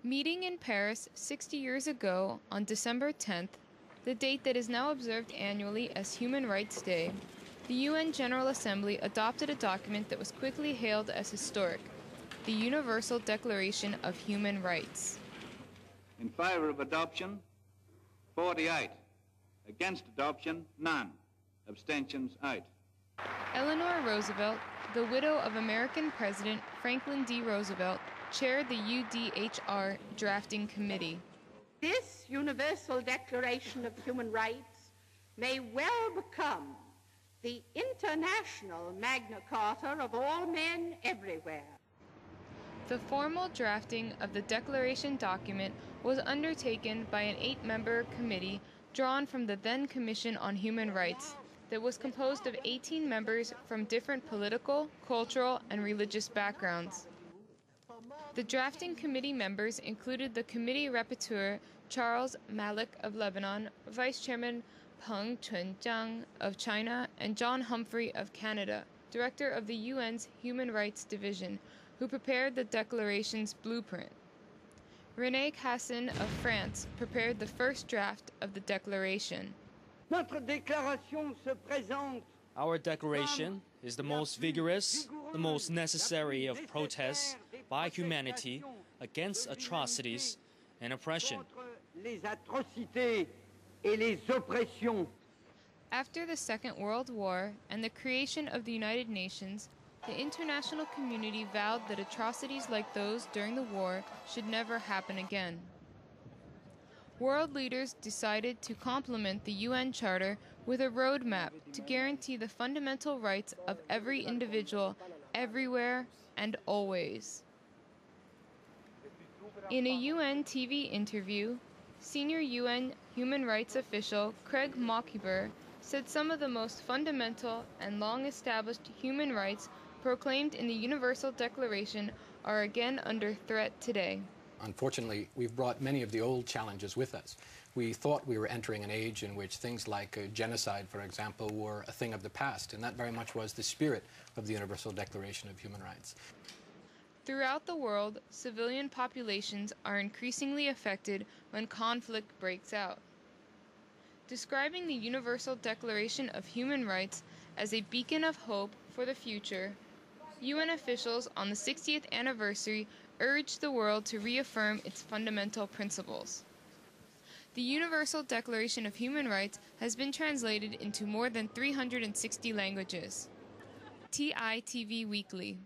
Meeting in Paris 60 years ago on December 10th, the date that is now observed annually as Human Rights Day, the UN General Assembly adopted a document that was quickly hailed as historic, the Universal Declaration of Human Rights. In favor of adoption, 48. Against adoption, none. Abstentions, 8. Eleanor Roosevelt, the widow of American President Franklin D. Roosevelt, chaired the UDHR drafting committee. This Universal Declaration of Human Rights may well become the international Magna Carta of all men everywhere. The formal drafting of the declaration document was undertaken by an 8-member committee drawn from the then Commission on Human Rights that was composed of 18 members from different political, cultural, and religious backgrounds. The drafting committee members included the committee rapporteur Charles Malik of Lebanon, Vice Chairman Peng Chunjiang of China, and John Humphrey of Canada, Director of the UN's Human Rights Division, who prepared the declaration's blueprint. René Cassin of France prepared the first draft of the declaration. Our declaration is the most vigorous, the most necessary of protests by humanity against atrocities and oppression. After the Second World War and the creation of the United Nations, the international community vowed that atrocities like those during the war should never happen again. World leaders decided to complement the UN Charter with a roadmap to guarantee the fundamental rights of every individual, everywhere and always. In a UN TV interview, senior UN human rights official Craig Mockeber said some of the most fundamental and long-established human rights proclaimed in the Universal Declaration are again under threat today. Unfortunately, we've brought many of the old challenges with us. We thought we were entering an age in which things like genocide, for example, were a thing of the past, and that very much was the spirit of the Universal Declaration of Human Rights. Throughout the world, civilian populations are increasingly affected when conflict breaks out. Describing the Universal Declaration of Human Rights as a beacon of hope for the future, UN officials on the 60th anniversary urged the world to reaffirm its fundamental principles. The Universal Declaration of Human Rights has been translated into more than 360 languages. TITV Weekly.